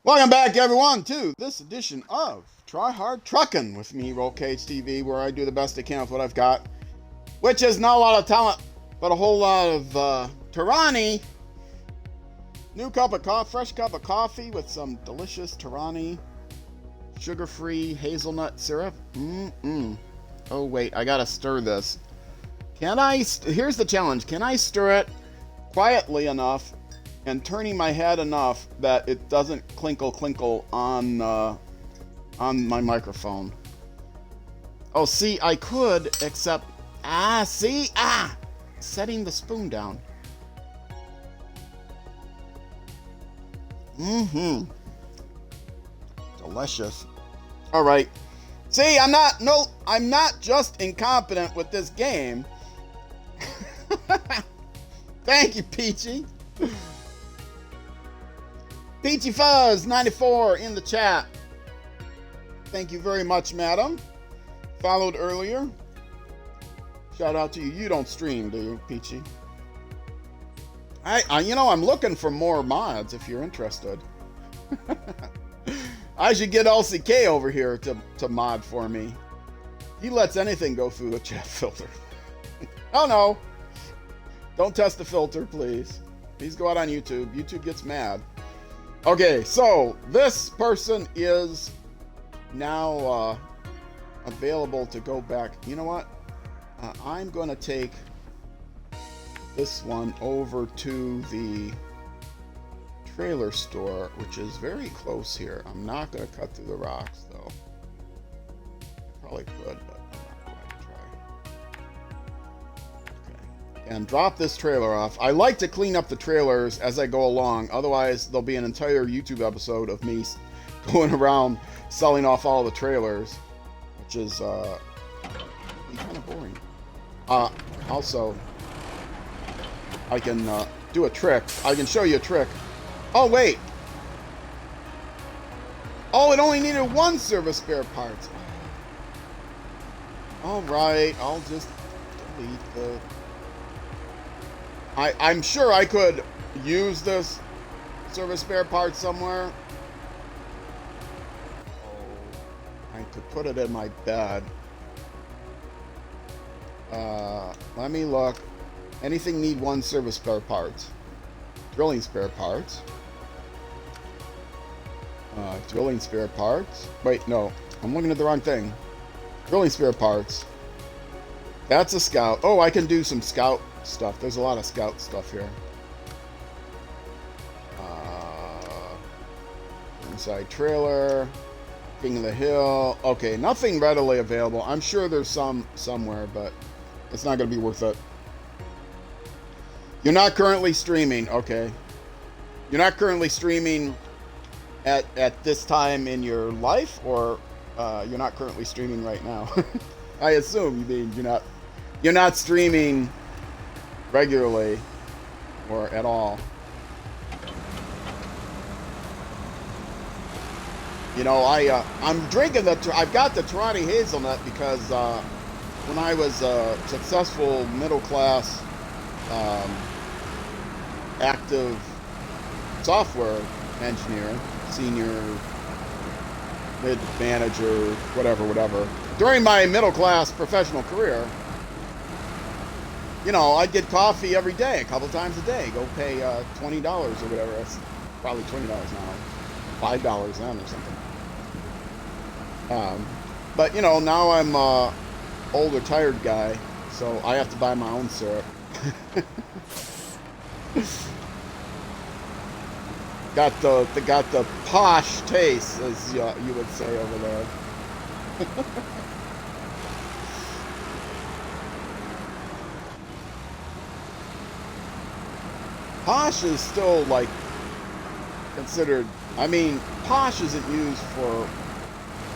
Welcome back, everyone, to this edition of Try Hard Truckin' with me, Roll Cage TV, where I do the best I can with what I've got, which is not a lot of talent, but a whole lot of Tirani. New cup of coffee, fresh cup of coffee with some delicious Tirani sugar-free hazelnut syrup. Oh wait, I gotta stir this. Can I? Here's the challenge. Can I stir it quietly enough and turning my head enough that it doesn't clinkle on my microphone? Oh, see, I could, except setting the spoon down. Delicious. All right. See, I'm not just incompetent with this game. Thank you, Peachy. Peachy Fuzz 94 in the chat. Thank you very much, madam. Followed earlier. Shout out to you. You don't stream, do you, Peachy? I'm looking for more mods if you're interested. I should get LCK over here to mod for me. He lets anything go through the chat filter. Oh no. Don't test the filter, please. Please go out on YouTube. YouTube gets mad. Okay, so this person is now available to go back. You know what? I'm going to take this one over to the trailer store, which is very close here. I'm not going to cut through the rocks, though. Probably could, but I'm not going to try. Okay. And drop this trailer off. I like to clean up the trailers as I go along. Otherwise, there'll be an entire YouTube episode of me going around selling off all the trailers, which is kind of boring. Also, I can do a trick. I can show you a trick. Oh, wait. Oh, it only needed one service spare parts. All right, I'll just delete the... I'm sure I could use this service spare part somewhere. Oh, I could put it in my bed. Let me look. Anything need one service spare parts? Drilling spare parts. Drilling spare parts. Wait, no. I'm looking at the wrong thing. Drilling spare parts. That's a scout. Oh, I can do some scout stuff. There's a lot of scout stuff here. Inside trailer. King of the Hill. Okay, nothing readily available. I'm sure there's some somewhere, but it's not going to be worth it. You're not currently streaming. Okay. You're not currently streaming at this time in your life, or you're not currently streaming right now? I assume you mean you're not streaming regularly or at all. You know, I'm drinking I've got the Tirani hazelnut because when I was a successful middle class active software engineer, senior, mid manager, whatever, during my middle class professional career, you know, I'd get coffee every day, a couple times a day. Go pay $20 or whatever. That's probably $20 now, $5 then or something. But you know, now I'm old retired guy, so I have to buy my own syrup. Got the posh taste, as you would say over there. Posh is still like considered. I mean, posh isn't used for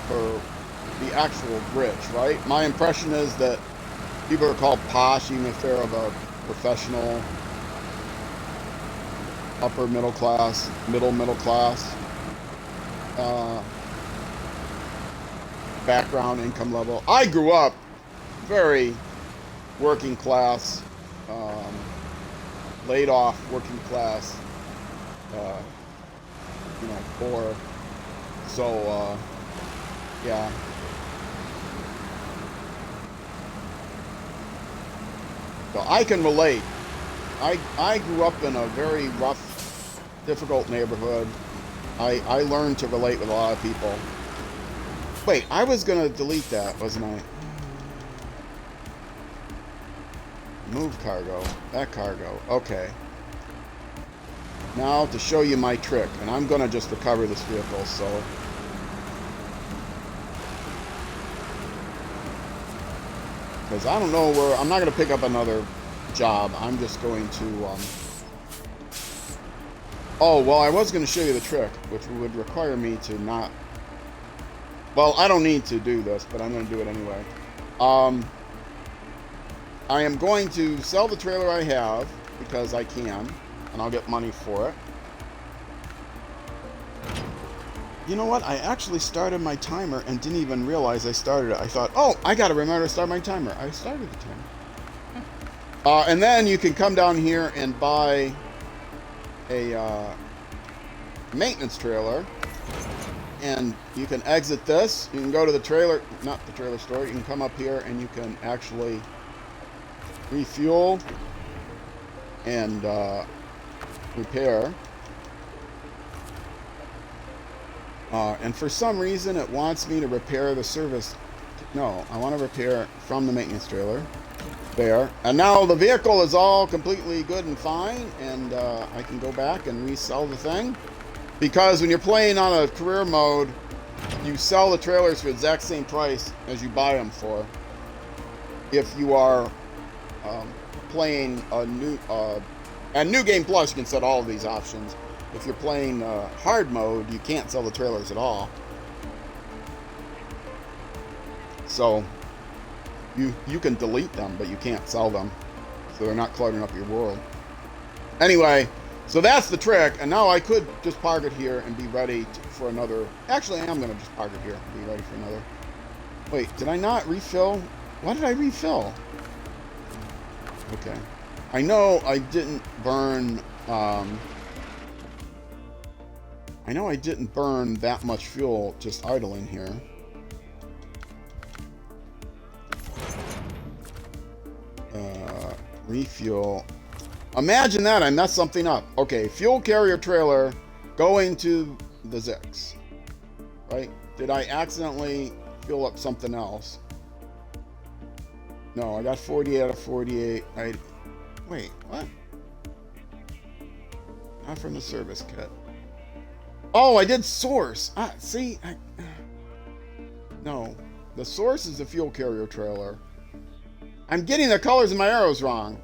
the actual rich, right? My impression is that people are called posh even if they're of a professional, upper middle class, middle class background, income level. I grew up very working class, laid off working class you know, poor. So, yeah. So I can relate. I grew up in a very rough, difficult neighborhood. I learned to relate with a lot of people. Wait, I was gonna delete that, wasn't I? Move cargo. That cargo. Okay. Now to show you my trick, and I'm gonna just recover this vehicle, so. Because I don't know where, I'm not gonna pick up another job. I'm just going to, oh, well, I was gonna show you the trick, which would require me to not, well, I don't need to do this, but I'm gonna do it anyway. I am going to sell the trailer I have, because I can, and I'll get money for it. You know what? I actually started my timer and didn't even realize I started it. I thought, oh, I gotta remember to start my timer. I started the timer. And then you can come down here and buy a maintenance trailer. And you can exit this. You can go to the trailer, not the trailer store. You can come up here and you can actually refuel and repair. And for some reason it wants me to repair the service. No, I want to repair from the maintenance trailer. There. And now the vehicle is all completely good and fine, and I can go back and resell the thing. Because when you're playing on a career mode, you sell the trailers for the exact same price as you buy them for. If you are playing a New Game Plus, you can set all of these options. If you're playing hard mode, you can't sell the trailers at all. So you can delete them, but you can't sell them. So they're not cluttering up your world. Anyway, so that's the trick. And now I could just park it here and be ready for another. Actually, I am going to just park it here and be ready for another. Wait, did I not refill? Why did I refill? Okay. I know I didn't burn... I know I didn't burn that much fuel just idling here. Refuel. Imagine that, I messed something up. Okay, fuel carrier trailer going to the Zix. Right? Did I accidentally fill up something else? No, I got 40 out of 48. Wait, what? Not from the service kit. Oh, I did source. See? No. The source is the fuel carrier trailer. I'm getting the colors of my arrows wrong.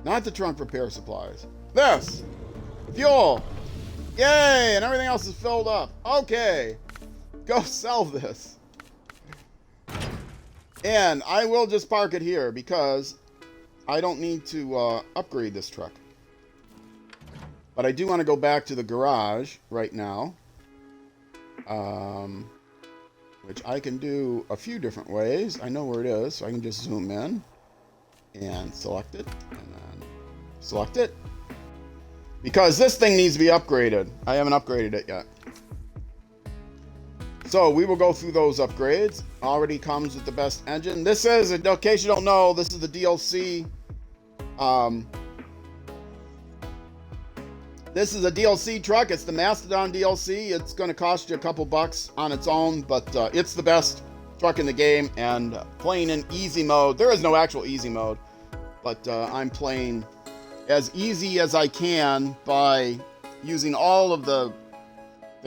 Not the trunk repair supplies. This! Fuel! Yay! And everything else is filled up. Okay. Go sell this. And I will just park it here because I don't need to upgrade this truck. But I do want to go back to the garage right now. Which I can do a few different ways. I know where it is, so I can just zoom in and select it, and then select it. Because this thing needs to be upgraded. I haven't upgraded it yet. So we will go through those upgrades. Already comes with the best engine. This is, in case you don't know, this is the DLC. This is a DLC truck. It's the Mastodon DLC. It's going to cost you a couple bucks on its own, but it's the best truck in the game. And playing in easy mode, there is no actual easy mode, but I'm playing as easy as I can by using all of the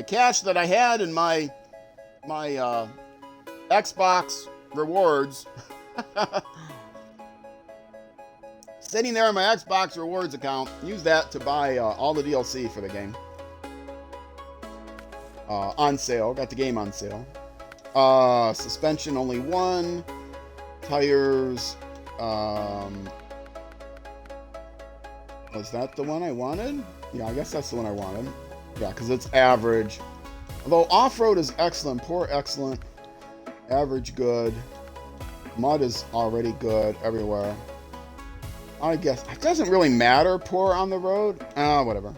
cash that I had in my Xbox rewards. Sitting there in my Xbox rewards account, use that to buy all the DLC for the game. On sale, got the game on sale. Suspension only one. Tires, was that the one I wanted? Yeah, I guess that's the one I wanted. Yeah, because it's average. Although off-road is excellent, poor excellent, average good. Mud is already good everywhere. I guess it doesn't really matter, poor on the road. Whatever.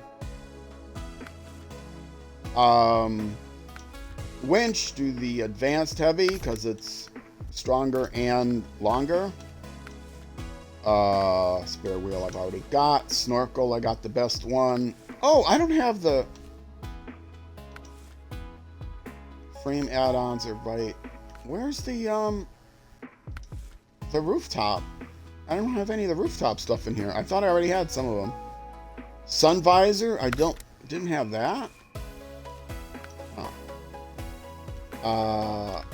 Winch, do the advanced heavy because it's stronger and longer. Spare wheel I've already got. Snorkel, I got the best one. Oh, I don't have the frame add-ons are right. Where's the rooftop? I don't have any of the rooftop stuff in here. I thought I already had some of them. Sun visor, didn't have that. Oh.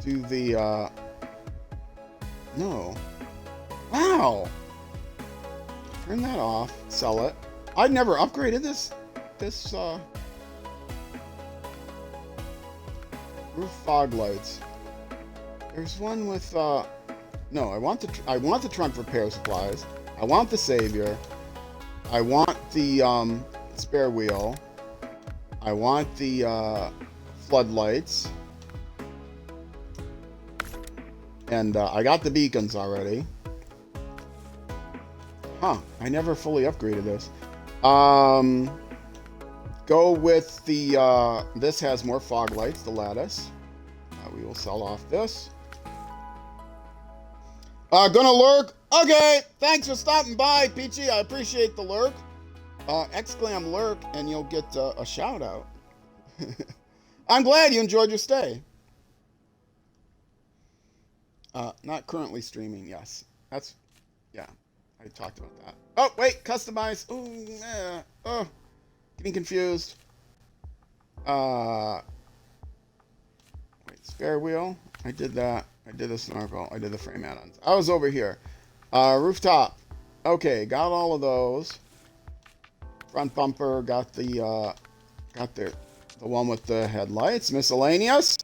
Do the no. Wow. Turn that off. Sell it. I never upgraded this roof fog lights. There's one with no, I want the trunk repair supplies. I want the savior. I want the spare wheel. I want the floodlights. And I got the beacons already. Huh, I never fully upgraded this. Go with the, this has more fog lights, the lattice. We will sell off this. Gonna lurk? Okay, thanks for stopping by, Peachy. I appreciate the lurk. Exclam lurk and you'll get a shout out. I'm glad you enjoyed your stay. Not currently streaming, yes. That's, yeah, I talked about that. Oh, wait, customize. Ooh, yeah. Oh, getting confused. Wait, spare wheel. I did that. I did the snorkel. I did the frame add-ons. I was over here. Rooftop. Okay, got all of those. Front bumper, got the one with the headlights. Miscellaneous.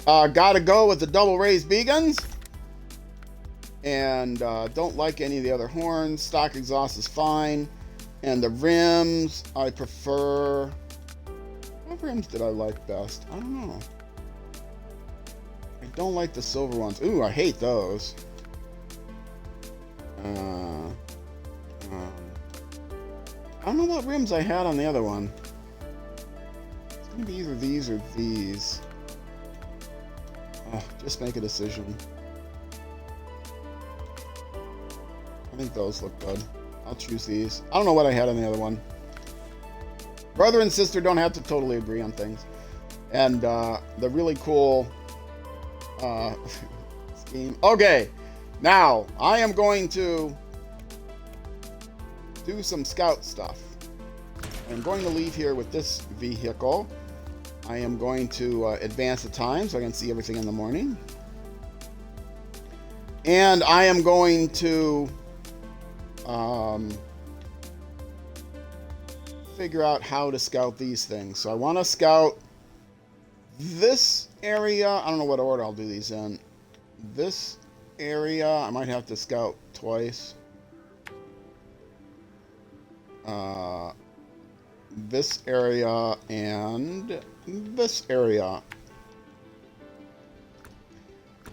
Gotta go with the double raised beacons. And don't like any of the other horns. Stock exhaust is fine. And the rims, I prefer... What rims did I like best? I don't know. I don't like the silver ones. Ooh, I hate those. I don't know what rims I had on the other one. It's going to be either these or these. Just make a decision. I think those look good. I'll choose these. I don't know what I had on the other one. Brother and sister don't have to totally agree on things. And the really cool scheme. Okay, now I am going to do some scout stuff. I'm going to leave here with this vehicle. I am going to advance the time so I can see everything in the morning. And I am going to figure out how to scout these things. So I want to scout this area. I don't know what order I'll do these in. This area, I might have to scout twice. This area and this area.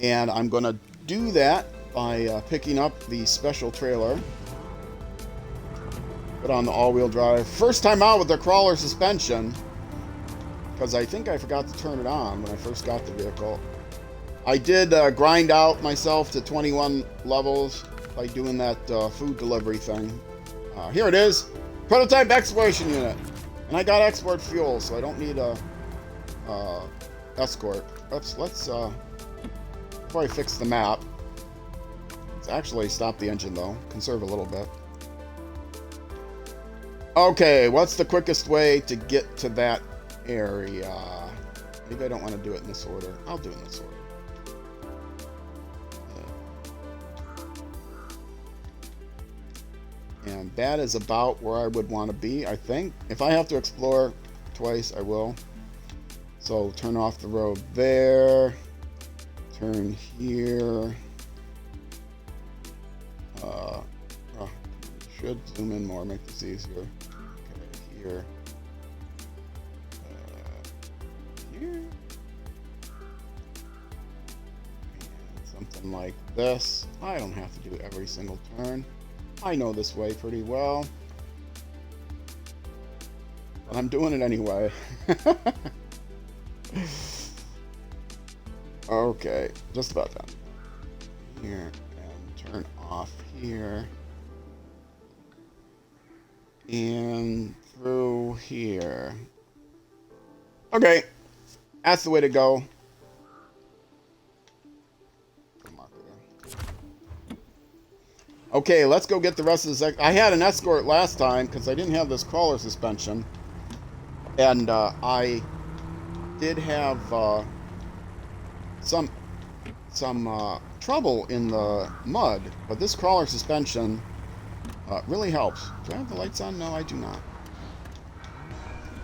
And I'm going to do that by picking up the special trailer. Put on the all-wheel drive. First time out with the crawler suspension. Because I think I forgot to turn it on when I first got the vehicle. I did grind out myself to 21 levels by doing that food delivery thing. Here it is. Prototype exploration unit. And I got export fuel, so I don't need a escort. Let's before I fix the map. Let's actually stop the engine though. Conserve a little bit. Okay, what's the quickest way to get to that area? Maybe I don't want to do it in this order. I'll do it in this order. And that is about where I would want to be, I think. If I have to explore twice, I will. So turn off the road there. Turn here. Should zoom in more, make this easier. Okay, here. Here. And something like this. I don't have to do every single turn. I know this way pretty well. but I'm doing it anyway. Okay, just about done. Here, and turn off here. And through here. Okay, that's the way to go. Okay, let's go get the rest of this. I had an escort last time because I didn't have this crawler suspension. And I did have some trouble in the mud, but this crawler suspension really helps. Do I have the lights on? No, I do not.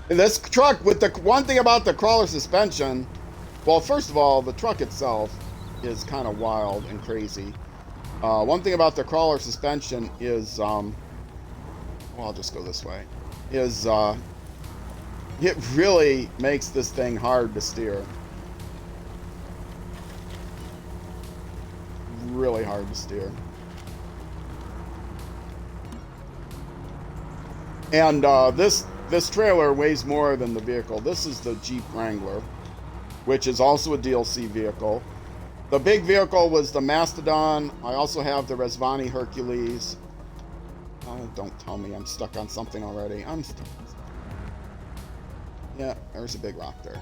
This truck, with the one thing about the crawler suspension, well, first of all, the truck itself is kind of wild and crazy. One thing about the crawler suspension is, well, I'll just go this way, is it really makes this thing hard to steer. Really hard to steer. And this trailer weighs more than the vehicle. This is the Jeep Wrangler, which is also a DLC vehicle. The big vehicle was the Mastodon. I also have the Resvani Hercules. Oh, don't tell me I'm stuck on something already. I'm stuck on something. Yeah, there's a big rock there.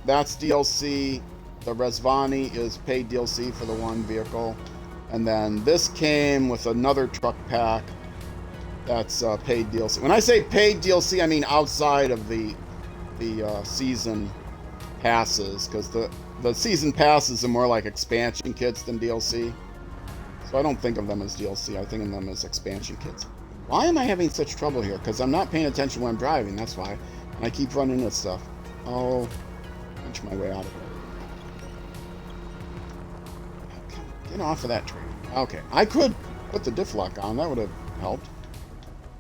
That's DLC. The Resvani is paid DLC for the one vehicle. And then this came with another truck pack. That's paid DLC. When I say paid DLC, I mean outside of the season passes, because the season passes are more like expansion kits than DLC. So I don't think of them as DLC. I think of them as expansion kits. Why am I having such trouble here? Because I'm not paying attention when I'm driving. That's why. And I keep running into stuff. Oh, punch my way out of it. Get off of that tree. Okay, I could put the diff lock on. That would have helped.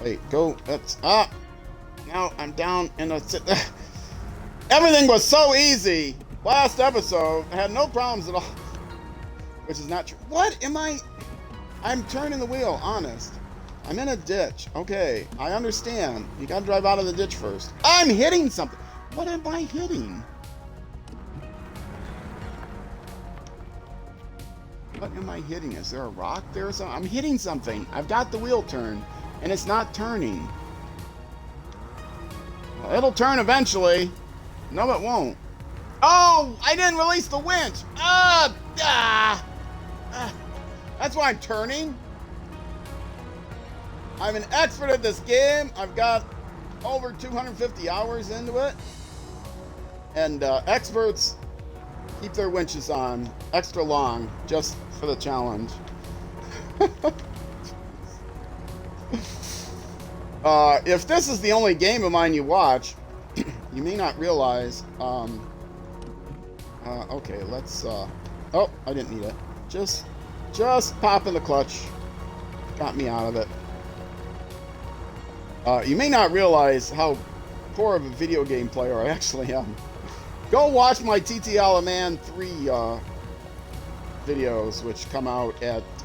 Wait, go. That's up. Now I'm down in a. Everything was so easy. Last episode, I had no problems at all. Which is not true. What am I? I'm turning the wheel, honest. I'm in a ditch. Okay, I understand. You gotta drive out of the ditch first. I'm hitting something. What am I hitting? What am I hitting? Is there a rock there or something? I'm hitting something. I've got the wheel turned, and it's not turning. Well, it'll turn eventually. No, it won't. Oh, I didn't release the winch. That's why I'm turning. I'm an expert at this game. I've got over 250 hours into it. And experts keep their winches on extra long just for the challenge. If this is the only game of mine you watch, you may not realize. Okay, let's. Oh, I didn't need it. Just pop in the clutch. Got me out of it. You may not realize how poor of a video game player I actually am. Go watch my TTL Man 3 videos, which come out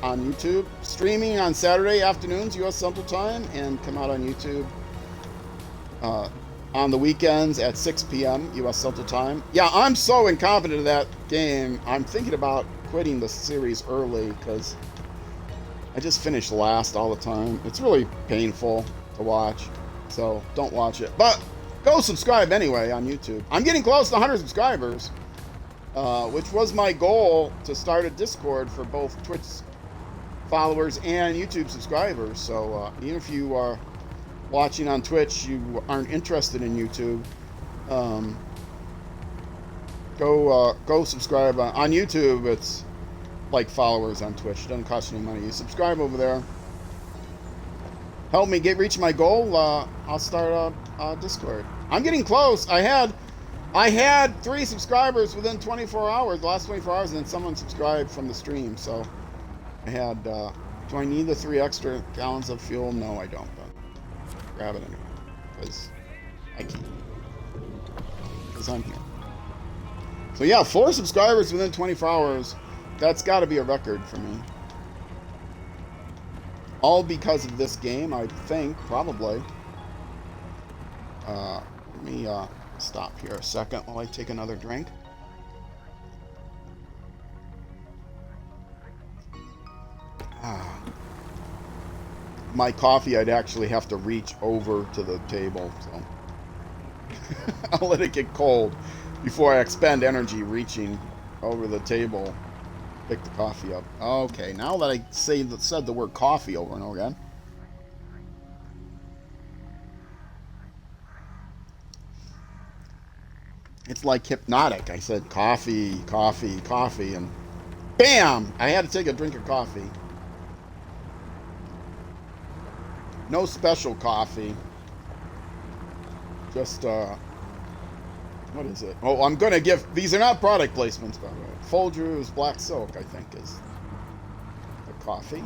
on YouTube, streaming on Saturday afternoons U.S. Central Time, and come out on YouTube on the weekends at 6 p.m. U.S. Central Time. Yeah, I'm so incompetent at that game. I'm thinking about quitting the series early because I just finish last all the time. It's really painful to watch, so don't watch it. But go subscribe anyway on YouTube. I'm getting close to 100 subscribers, which was my goal, to start a Discord for both Twitch followers and YouTube subscribers. So even if you are watching on Twitch, you aren't interested in YouTube, go subscribe on YouTube. It's like followers on Twitch. It doesn't cost you any money. You subscribe over there. Help me reach my goal. I'll start a Discord. I'm getting close. I had 3 subscribers within 24 hours, the last 24 hours, and then someone subscribed from the stream. So I had. Do I need the 3 extra gallons of fuel? No, I don't. But grab it anyway, because I can. Because I'm here. So yeah, 4 subscribers within 24 hours. That's got to be a record for me. All because of this game, I think, probably. Let me stop here a second while I take another drink. My coffee, I'd actually have to reach over to the table, so I'll let it get cold before I expend energy reaching over the table, pick the coffee up. Okay, now that I said the word coffee over and over again. It's like hypnotic. I said coffee, coffee, coffee, and bam! I had to take a drink of coffee. No special coffee. Just, what is it? Oh, I'm gonna give, these are not product placements, by the way. Folgers Black Silk, I think, is the coffee.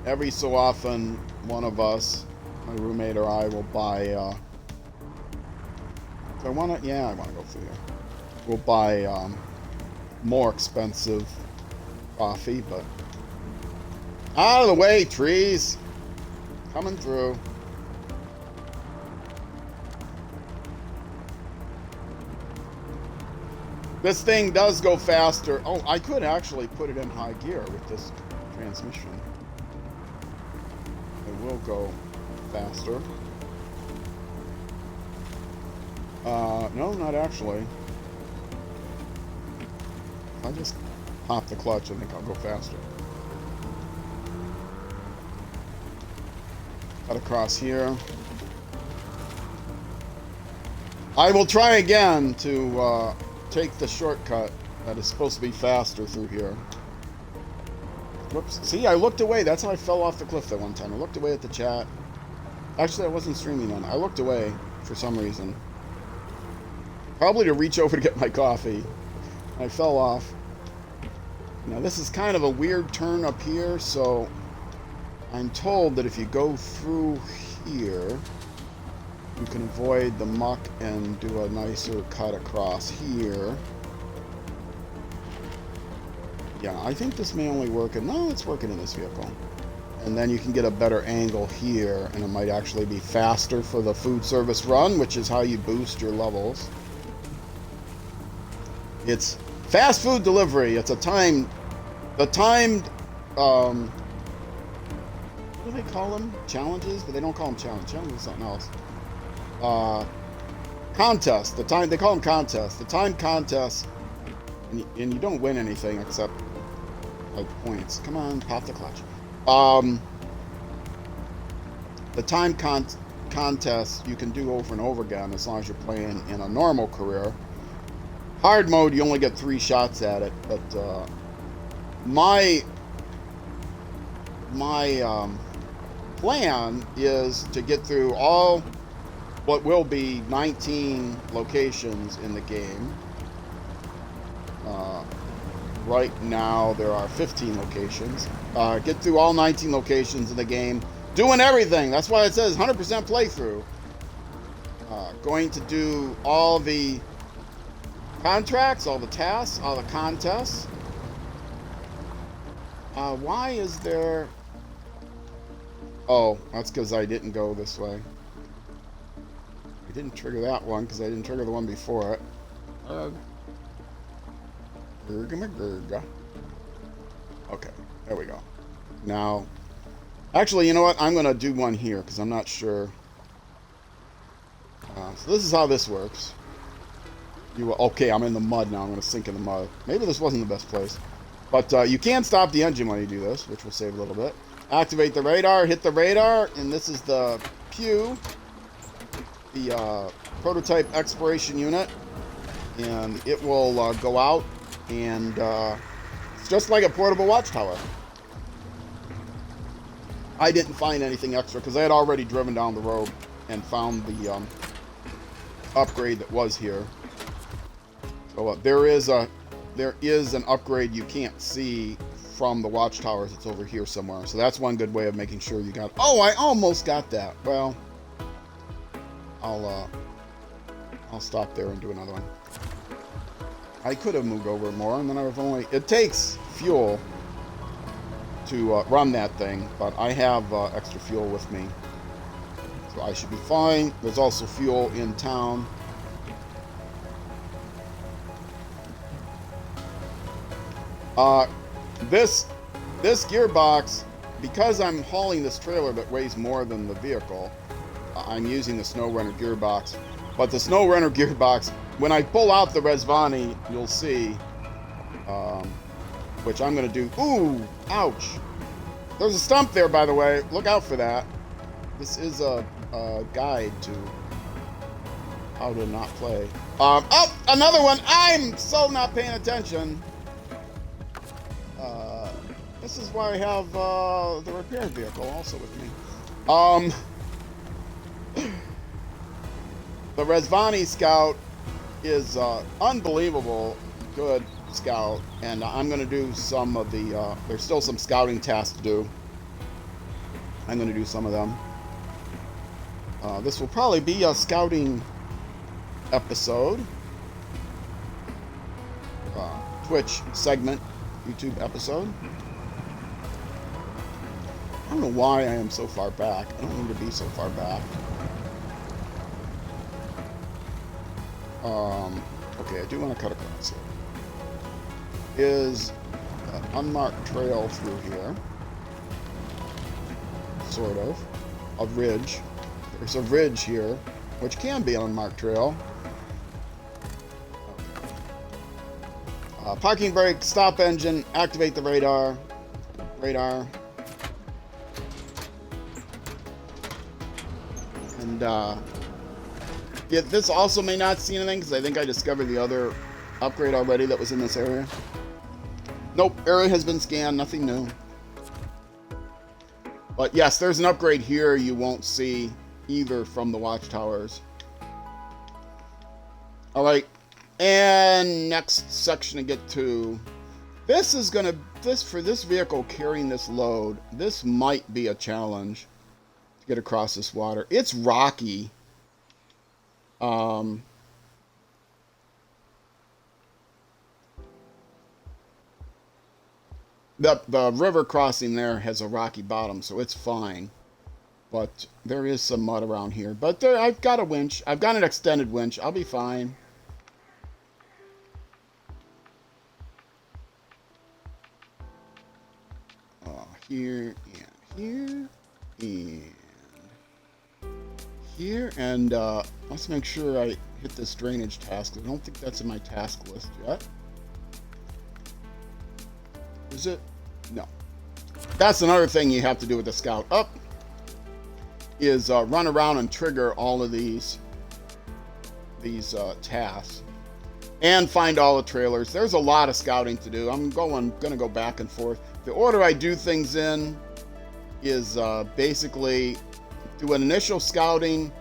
Every so often, one of us, my roommate or I, will buy, do I want to, yeah, I want to go through here. We'll buy, more expensive coffee, but out of the way, trees. Coming through. This thing does go faster. Oh, I could actually put it in high gear with this transmission. It will go faster. No, not actually. If I just pop the clutch, I think I'll go faster. Cut across here. I will try again to take the shortcut that is supposed to be faster through here. Whoops. See, I looked away. That's how I fell off the cliff that one time. I looked away at the chat. Actually, I wasn't streaming then. I looked away for some reason. Probably to reach over to get my coffee. I fell off. Now, this is kind of a weird turn up here, so I'm told that if you go through here, you can avoid the muck and do a nicer cut across here. Yeah, I think this may only work in, no, it's working in this vehicle. And then you can get a better angle here, and it might actually be faster for the food service run, which is how you boost your levels. It's fast food delivery. It's a timed, what do they call them? Challenges? But they don't call them challenges. Challenges is something else. Contest. They call them contests. The time contest, and you don't win anything except like points. Come on, pop the clutch. The time contest you can do over and over again as long as you're playing in a normal career. Hard mode, you only get 3 shots at it, but my plan is to get through all what will be 19 locations in the game. Right now there are 15 locations. Get through all 19 locations in the game, doing everything. That's why it says 100% playthrough. Going to do all the contracts, all the tasks, all the contests. Why is there... Oh, that's because I didn't go this way. I didn't trigger that one because I didn't trigger the one before it. Okay, there we go. Now, actually, you know what? I'm going to do one here because I'm not sure. So this is how this works. Okay, I'm in the mud now. I'm going to sink in the mud. Maybe this wasn't the best place. But you can stop the engine when you do this, which will save a little bit. Activate the radar, hit the radar, and this is the Pew, the prototype exploration unit. And it will go out, and it's just like a portable watchtower. I didn't find anything extra because I had already driven down the road and found the upgrade that was here. So there is an upgrade you can't see from the watchtowers. It's over here somewhere. So that's one good way of making sure you got... Oh, I almost got that. Well, I'll stop there and do another one. I could have moved over more, and then I would have only... It takes fuel to run that thing, but I have extra fuel with me. So I should be fine. There's also fuel in town. This gearbox, because I'm hauling this trailer that weighs more than the vehicle, I'm using the SnowRunner gearbox. But the SnowRunner gearbox, when I pull out the Resvani, you'll see, which I'm going to do. Ooh, ouch. There's a stump there, by the way. Look out for that. This is a guide to how to not play. Oh, another one. I'm so not paying attention. This is why I have the repair vehicle also with me. The Resvani Scout is unbelievable good scout, and I'm going to do some of the, there's still some scouting tasks to do. I'm going to do some of them. This will probably be a scouting episode. Twitch segment, YouTube episode. I don't know why I am so far back. I don't need to be so far back. Okay, I do want to cut across here. Is an unmarked trail through here. Sort of. A ridge. There's a ridge here, which can be an unmarked trail. Parking brake, stop engine, activate the radar. And yeah, this also may not see anything because I think I discovered the other upgrade already that was in this area. Nope, area has been scanned, nothing new. But yes, there's an upgrade here you won't see either from the watchtowers. All right, and next section to get to. This is gonna, for this vehicle carrying this load, this might be a challenge to get across this water. It's rocky. The river crossing there has a rocky bottom, so it's fine. But there is some mud around here. But there, I've got a winch. I've got an extended winch. I'll be fine. Here and here and here, and let's make sure I hit this drainage task. I don't think that's in my task list yet. Is it? No. That's another thing you have to do with the Scout Up, is run around and trigger all of these tasks and find all the trailers. There's a lot of scouting to do. I'm gonna go back and forth. The order I do things in is basically do an initial scouting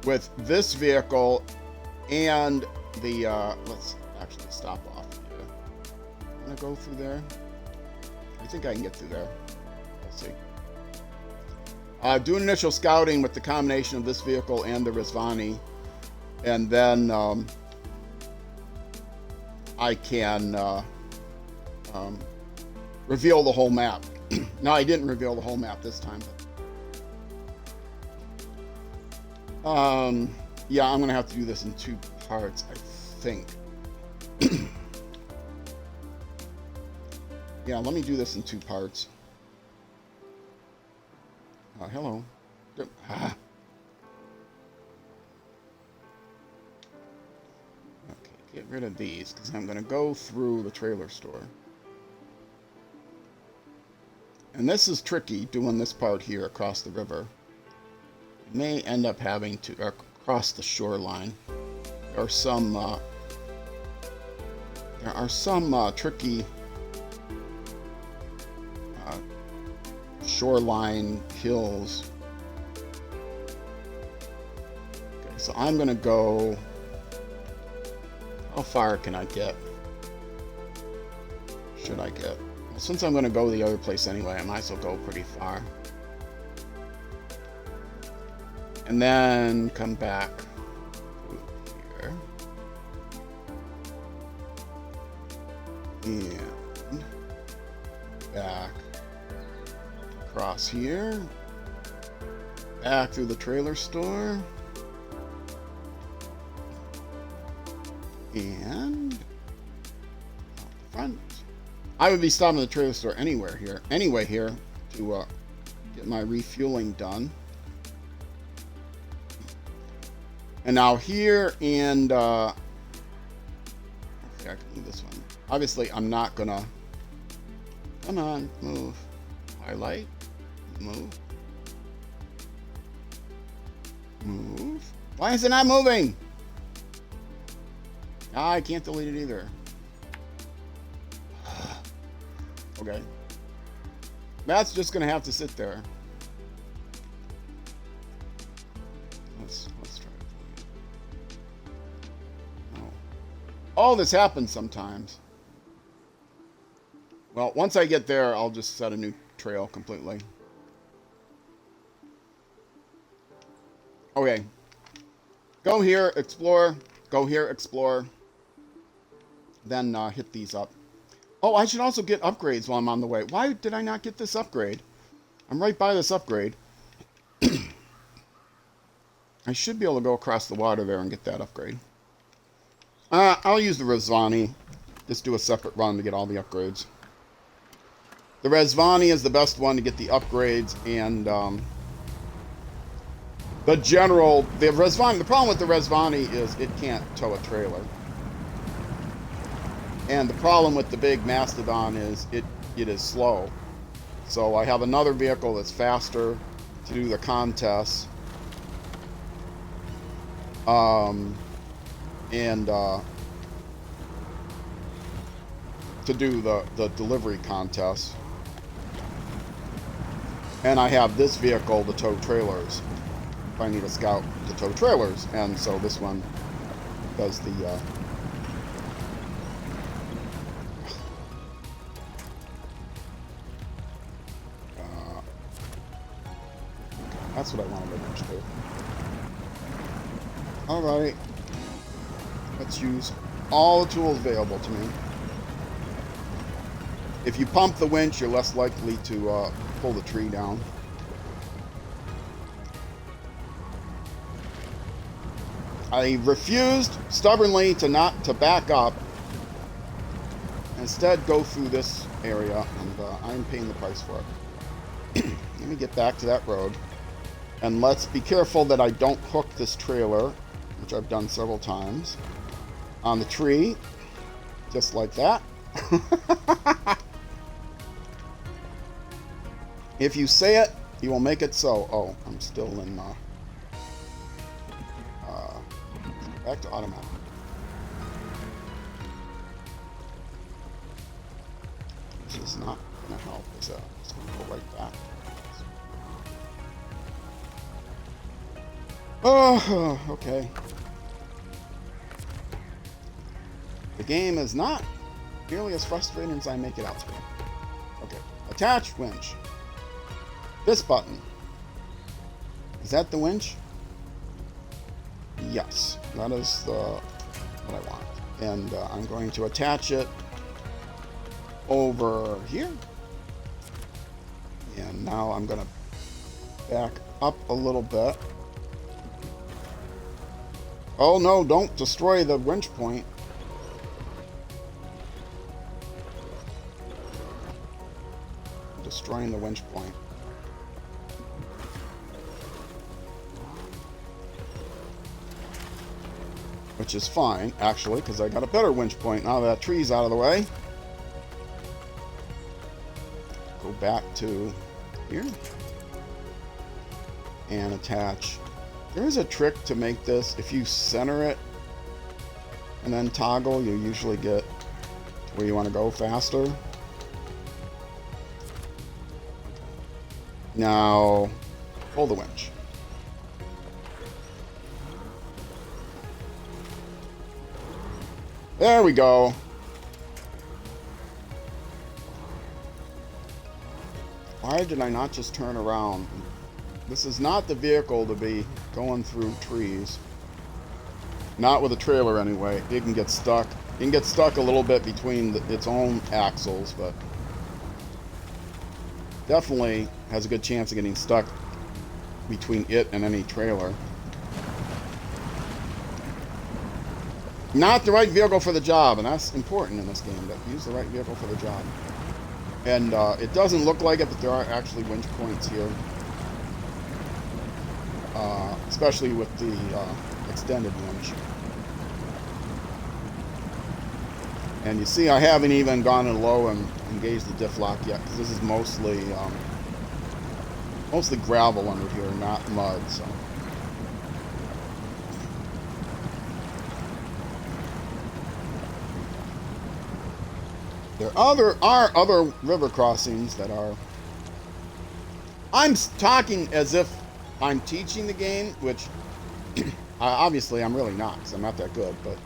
with this vehicle and the let's actually stop off here. I'm gonna go through there. I think I can get through there. Let's see. Do an initial scouting with the combination of this vehicle and the Resvani, and then I can reveal the whole map. No, I didn't reveal the whole map this time. But, yeah, I'm gonna have to do this in 2 parts, I think. Yeah, let me do this in 2 parts. Hello. Ah. Okay, get rid of these because I'm gonna go through the trailer store. And this is tricky doing this part here across the river. You may end up having to cross the shoreline. There are some tricky shoreline hills. Okay, so I'm gonna go. How far can I get? Should I get? Since I'm going to go the other place anyway, I might as well go pretty far. And then come back here. And back across here. Back through the trailer store. And out the front. I would be stopping at the trailer store anyway here to get my refueling done. And now here and okay, I can move this one. Obviously, I'm not gonna. Come on, move. Highlight. Move. Move. Why is it not moving? I can't delete it either. Okay. That's just gonna have to sit there. Let's try it. Oh. Oh, this happens sometimes. Well, once I get there, I'll just set a new trail completely. Okay. Go here, explore. Go here, explore. Then hit these up. Oh, I should also get upgrades while I'm on the way. Why did I not get this upgrade? I'm right by this upgrade. I should be able to go across the water there and get that upgrade. I'll use the Rezvani. Just do a separate run to get all the upgrades. The Rezvani is the best one to get the upgrades, and the Rezvani, the problem with the Rezvani is it can't tow a trailer. And the problem with the big Mastodon is it is slow. So I have another vehicle that's faster to do the contests. To do the delivery contests. And I have this vehicle to tow trailers. If I need a scout to tow trailers. And so this one does the... that's what I wanted to mention too. Alright. Let's use all the tools available to me. If you pump the winch, you're less likely to pull the tree down. I refused stubbornly to back up. Instead, go through this area, and I'm paying the price for it. Let me get back to that road. And let's be careful that I don't hook this trailer, which I've done several times, on the tree, just like that. If you say it, you will make it so. Oh, I'm still in, back to automatic. This is not going to help, is it? It's going to go right back. Oh, okay. The game is not nearly as frustrating as I make it out to be. Okay. Attach winch. This button. Is that the winch? Yes. That is what I want. And I'm going to attach it over here. And now I'm going to back up a little bit. Oh no, don't destroy the winch point. I'm destroying the winch point. Which is fine, actually, because I got a better winch point now that tree's out of the way. Go back to here. And attach. There is a trick to make this. If you center it and then toggle, you usually get to where you want to go faster. Now, pull the winch. There we go. Why did I not just turn around? This is not the vehicle to be going through trees. Not with a trailer anyway. It can get stuck. It can get stuck a little bit between its own axles, but definitely has a good chance of getting stuck between it and any trailer. Not the right vehicle for the job, and that's important in this game, that you use the right vehicle for the job. And it doesn't look like it, but there are actually winch points here. Especially with the extended winch. And you see I haven't even gone in low and engaged the diff lock yet, because this is mostly gravel under here, not mud. So there are other river crossings that are... I'm talking as if I'm teaching the game, which obviously I'm really not, because I'm not that good, but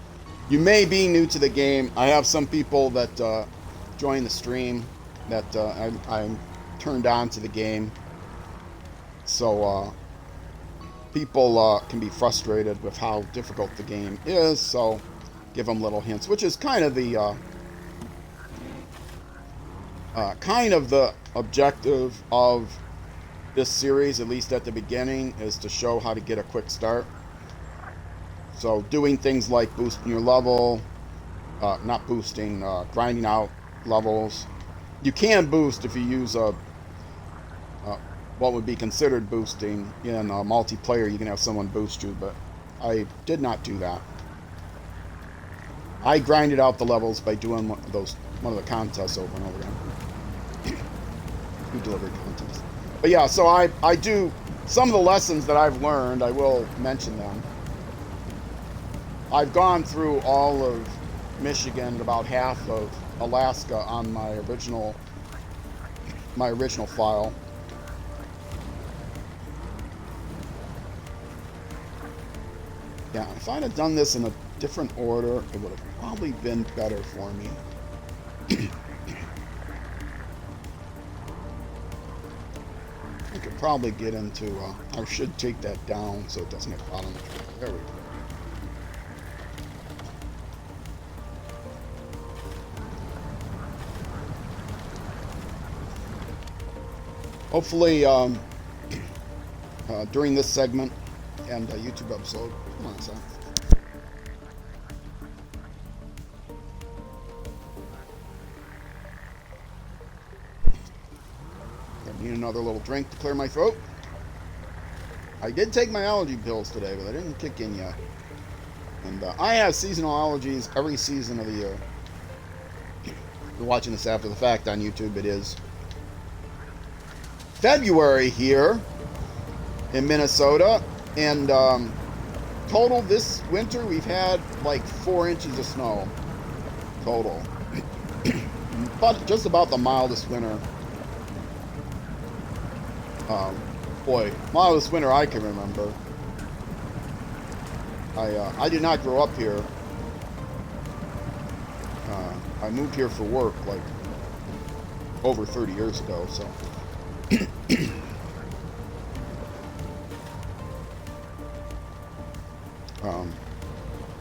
you may be new to the game. I have some people that join the stream that I'm turned on to the game. So people can be frustrated with how difficult the game is, so give them little hints, which is kind of the objective of this series, at least at the beginning, is to show how to get a quick start. So doing things like boosting your level, not boosting, grinding out levels. You can boost if you use what would be considered boosting in multiplayer. You can have someone boost you, but I did not do that. I grinded out the levels by doing one of the contests over and over again. Food delivery contests. But yeah, so I do some of the lessons that I've learned. I will mention them. I've gone through all of Michigan and about half of Alaska on my original file. Yeah, if I'd have done this in a different order, it would have probably been better for me. I could probably get into, I should take that down so it doesn't get caught on the track. There we go. Hopefully, during this segment and YouTube episode, come on, son. I need another little drink to clear my throat. I did take my allergy pills today, but they didn't kick in yet. And I have seasonal allergies every season of the year. If you're watching this after the fact on YouTube, it is February here in Minnesota, and total this winter we've had like 4 inches of snow total. But just about the mildest winter. Boy, mildest winter I can remember. I did not grow up here. I moved here for work like over 30 years ago, so.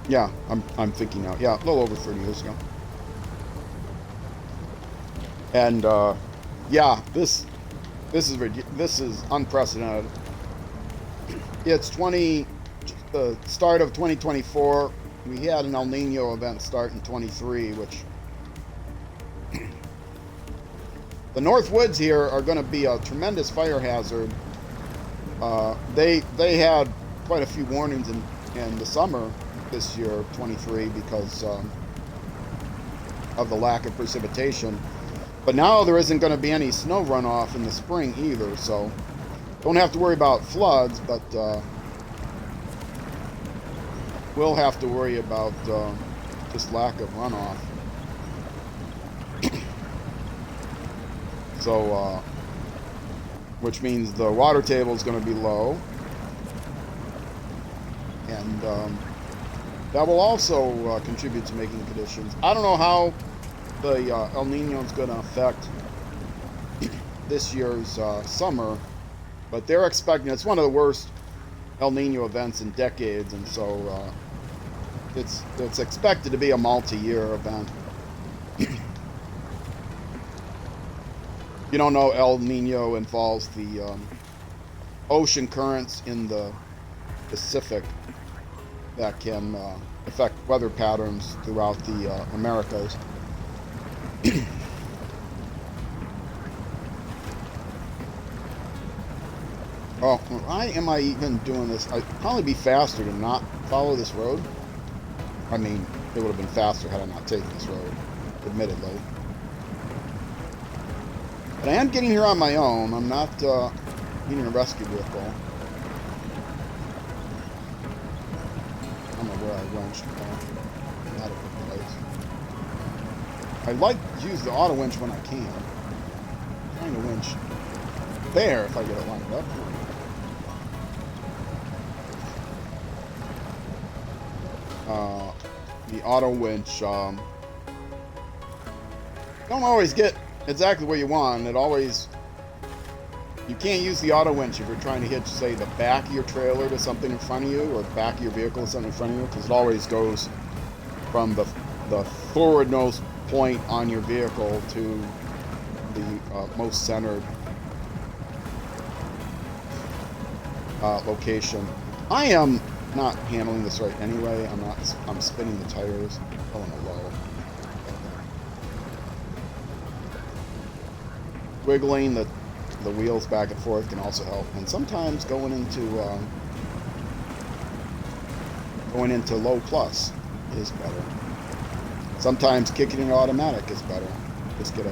Yeah, I'm thinking now. Yeah, a little over 30 years ago. And yeah, this is unprecedented. It's the start of 2024. We had an El Nino event start in 23, which the North Woods here are going to be a tremendous fire hazard. They had quite a few warnings in the summer this year, 23, because of the lack of precipitation. But now there isn't going to be any snow runoff in the spring either, so don't have to worry about floods, but we'll have to worry about just lack of runoff. So, which means the water table is going to be low, and that will also contribute to making conditions. I don't know how the El Nino is going to affect this year's summer, but they're expecting, it's one of the worst El Nino events in decades, and so it's expected to be a multi-year event. You don't know, El Nino involves the ocean currents in the Pacific that can affect weather patterns throughout the Americas. Oh, why am I even doing this? I'd probably be faster to not follow this road. I mean, it would have been faster had I not taken this road, admittedly. But I am getting here on my own. I'm not needing a rescue vehicle. I don't know where I wrenched. Not a good place. I like to use the auto winch when I can. I'm trying to winch there if I get it lined up. The auto winch, don't always get exactly what you want. It always, you can't use the auto winch if you're trying to hitch, say, the back of your trailer to something in front of you, or the back of your vehicle to something in front of you, because it always goes from the forward nose point on your vehicle to the most centered location. I am not handling this right anyway. I'm spinning the tires. Going low. Wiggling the wheels back and forth can also help, and sometimes going into low plus is better. Sometimes kicking it automatic is better. Just get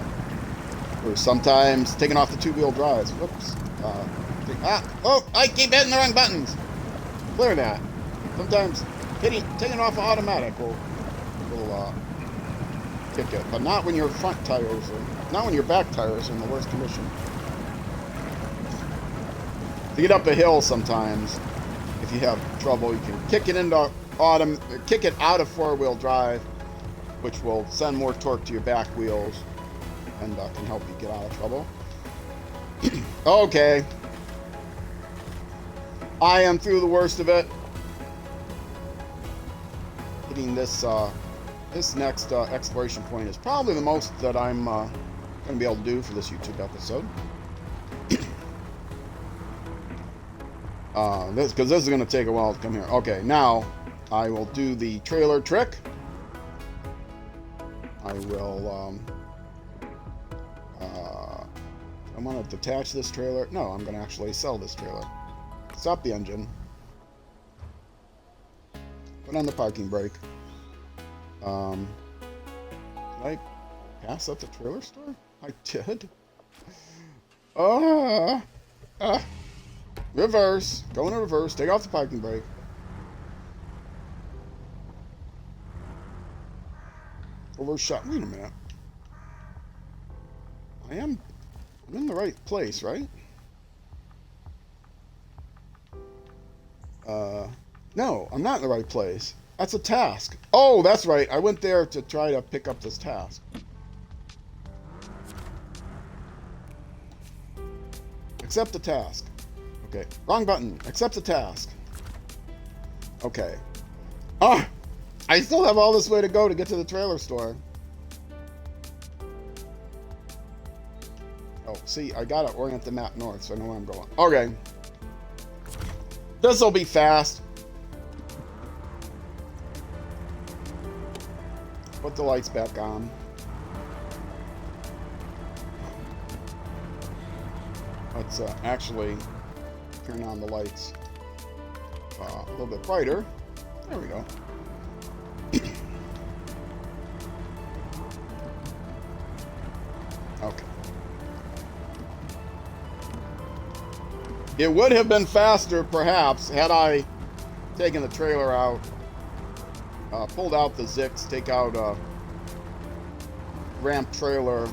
or sometimes taking off the two-wheel drives. Whoops. Oh, I keep hitting the wrong buttons. Clear that. Sometimes taking off automatic will kick it, but not when your front tires not when your back tires are in the worst condition. To get up a hill sometimes, if you have trouble, you can kick it out of four-wheel drive, which will send more torque to your back wheels and can help you get out of trouble. Okay. I am through the worst of it. Hitting this this next exploration point is probably the most that I'm going to be able to do for this YouTube episode. Because this is going to take a while to come here. Okay, now I will do the trailer trick. I will I'm going to detach this trailer. No, I'm going to actually sell this trailer. Stop the engine. Put on the parking brake. Did I pass up the trailer store? I did. Reverse. Go in reverse. Take off the parking brake. Overshot. Wait a minute. I'm in the right place, right? No, I'm not in the right place. That's a task. Oh, that's right. I went there to try to pick up this task. Accept the task. Okay. Wrong button. Accept the task. Okay. Ah! I still have all this way to go to get to the trailer store. Oh, see, I gotta orient the map north so I know where I'm going. Okay. This'll be fast. Put the lights back on. Let's actually turn on the lights a little bit brighter. There we go. Okay. It would have been faster, perhaps, had I taken the trailer out, pulled out the Zix, take out a ramp trailer,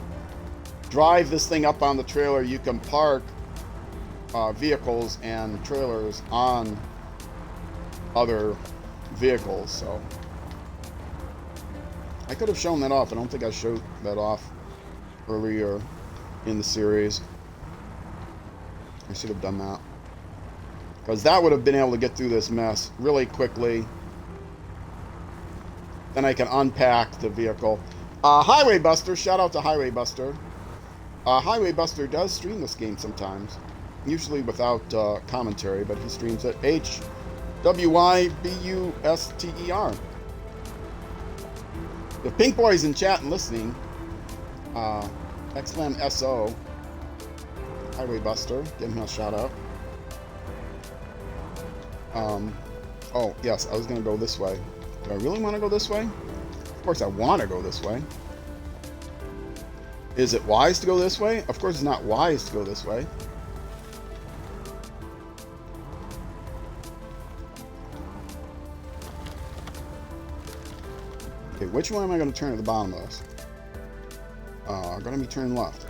drive this thing up on the trailer. You can park vehicles and trailers on other vehicles, so I could have shown that off. I don't think I showed that off earlier in the series. I should have done that, because that would have been able to get through this mess really quickly. Then I can unpack the vehicle. Highway Buster, shout out to Highway Buster. Highway Buster does stream this game sometimes. usually without commentary, but he streams it. HWYBUSTER. The Pink Boy's in chat and listening. Exclam SO. Highway Buster. Give him a shout out. Oh, yes, I was going to go this way. Do I really want to go this way? Of course I want to go this way. Is it wise to go this way? Of course it's not wise to go this way. Okay, which one am I going to turn at the bottom of this? I'm going to be turning left.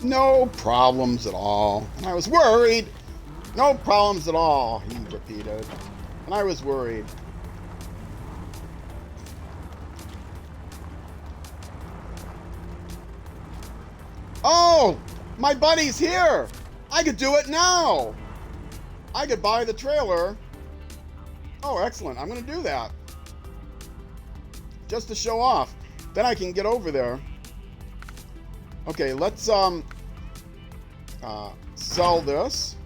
No problems at all. And I was worried. No problems at all, he repeated. And I was worried. Oh, my buddy's here. I could do it now. I could buy the trailer. Oh, excellent. I'm going to do that. Just to show off. Then I can get over there. Okay, let's sell this.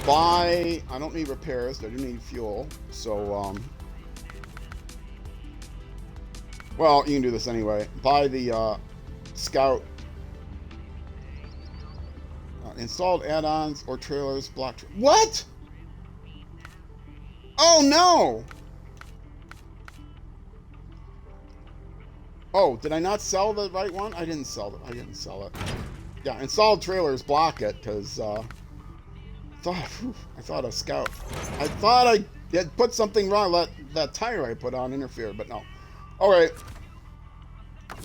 Buy, I don't need repairs, I do need fuel. So, well, you can do this anyway. Buy the Scout. Installed add-ons or trailers, block. What? Oh no! Oh, did I not sell the right one? I didn't sell it. I didn't sell it. Yeah, installed trailers block it because I thought a Scout. I thought I had put something wrong. Let that tire I put on interfere, but no. All right.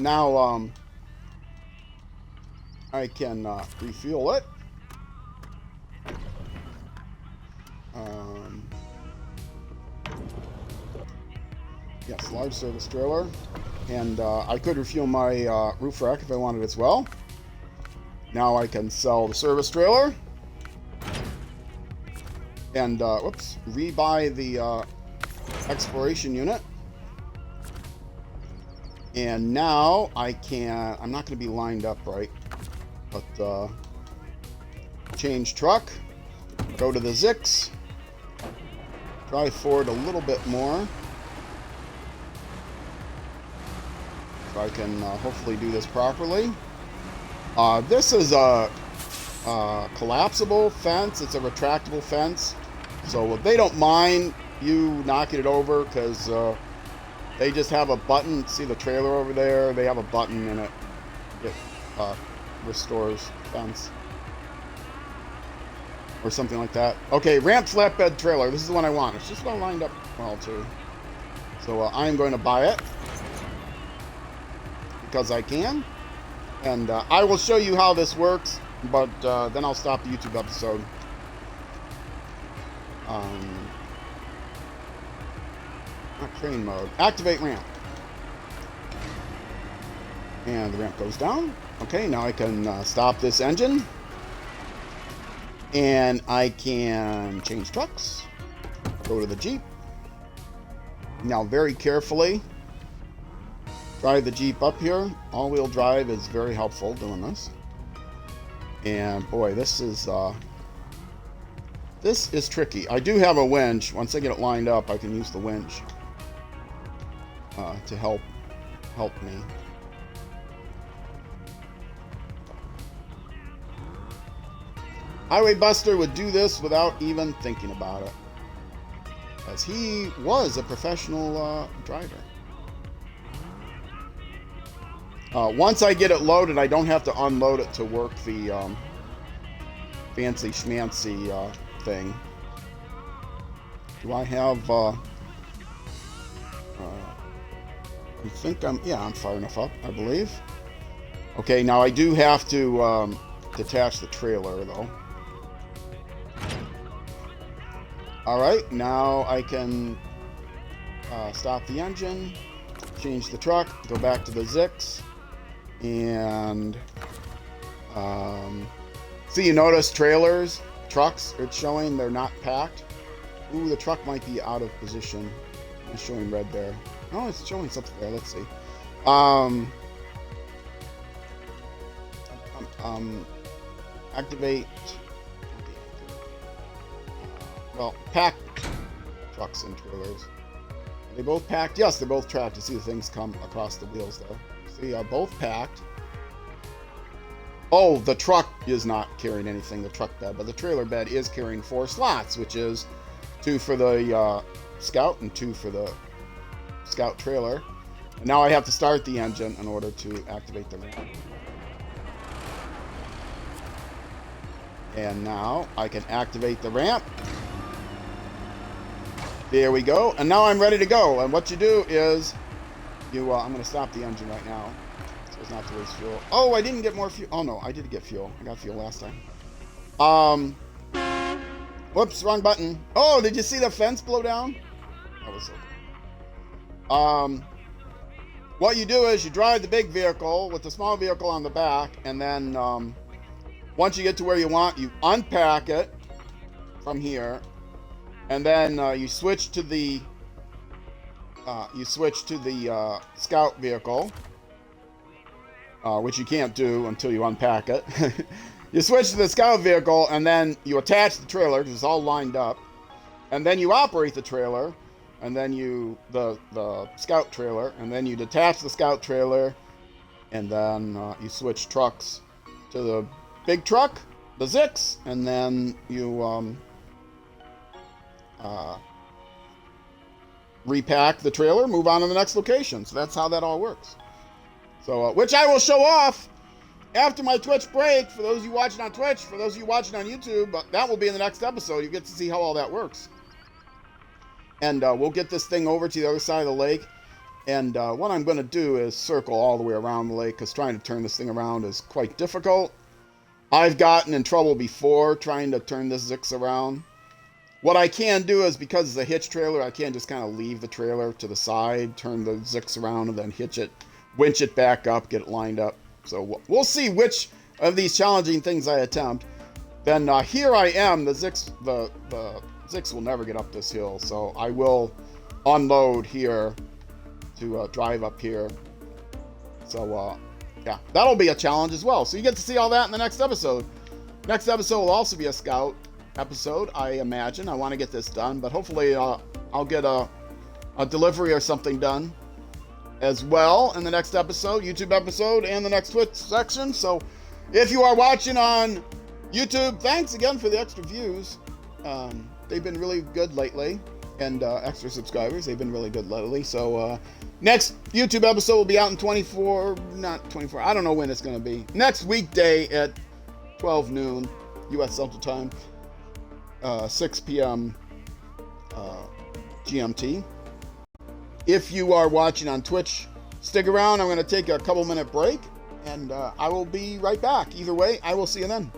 Now I can refuel it. Yes, large service trailer. And I could refuel my roof rack if I wanted as well. Now I can sell the service trailer. And, whoops, rebuy the exploration unit. And now I can, I'm not going to be lined up right, but change truck, go to the Zix, drive forward a little bit more. So I can hopefully do this properly. This is a collapsible fence. It's a retractable fence. So they don't mind you knocking it over because they just have a button. See the trailer over there? They have a button in it. It restores fence. Or something like that. Okay, ramp flatbed trailer. This is the one I want. It's just well lined up well too. So I'm going to buy it. Because I can. And I will show you how this works. But then I'll stop the YouTube episode. Not crane mode. Activate ramp. And the ramp goes down. Okay, now I can stop this engine. And I can change trucks. Go to the Jeep. Now very carefully drive the Jeep up here. All-wheel drive is very helpful doing this. And boy, this is tricky. I do have a winch. Once I get it lined up, I can use the winch to help me. Highway Buster would do this without even thinking about it, as he was a professional driver. Once I get it loaded, I don't have to unload it to work the fancy schmancy thing. Do I have... I think I'm far enough up, I believe. Okay, now I do have to detach the trailer, though. Alright, now I can stop the engine, change the truck, go back to the Zix, and see, you notice trailers, trucks, it's showing they're not packed. Ooh, the truck might be out of position. It's showing red there. Oh, it's showing something there. Let's see. Um, Activate. Well, pack trucks and trailers. Are they both packed? Yes, they're both tracked. You see the things come across the wheels there. See, both packed. Oh, the truck is not carrying anything, the truck bed, but the trailer bed is carrying 4 slots, which is 2 for the Scout and 2 for the Scout trailer. And now I have to start the engine in order to activate the ramp. And now I can activate the ramp. There we go. And now I'm ready to go. And what you do is, I'm going to stop the engine right now so as not to waste fuel. Oh, I didn't get more fuel. Oh, no, I did get fuel. I got fuel last time. Whoops, wrong button. Oh, did you see the fence blow down? That was so cool. What you do is you drive the big vehicle with the small vehicle on the back, and then once you get to where you want, you unpack it from here, and then you switch to the Scout vehicle, which you can't do until you unpack it. You switch to the Scout vehicle, and then you attach the trailer because it's all lined up, and then you operate the trailer, and then the Scout trailer, and then you detach the Scout trailer, and then you switch trucks to the big truck, the Zix, and then you repack the trailer, move on to the next location. So that's how that all works. So, which I will show off after my Twitch break. For those of you watching on Twitch, for those of you watching on YouTube, that will be in the next episode. You get to see how all that works. And we'll get this thing over to the other side of the lake. And what I'm going to do is circle all the way around the lake, because trying to turn this thing around is quite difficult. I've gotten in trouble before trying to turn this Zix around. What I can do is, because it's a hitch trailer, I can just kind of leave the trailer to the side, turn the Zix around, and then hitch it, winch it back up, get it lined up. So we'll see which of these challenging things I attempt. Then here I am. The Zix will never get up this hill, so I will unload here to drive up here. So yeah, that'll be a challenge as well. So you get to see all that in the next episode. Next episode will also be a Scout episode, I imagine. I want to get this done, but hopefully I'll get a delivery or something done as well in the next episode, YouTube episode, and the next Twitch section. So if you are watching on YouTube, thanks again for the extra views. They've been really good lately, and extra subscribers, they've been really good lately. So next YouTube episode will be out in 24, I don't know when it's going to be. Next weekday at 12 noon U.S. Central Time, 6 p.m. GMT. If you are watching on Twitch, stick around. I'm going to take a couple minute break, and I will be right back. Either way, I will see you then.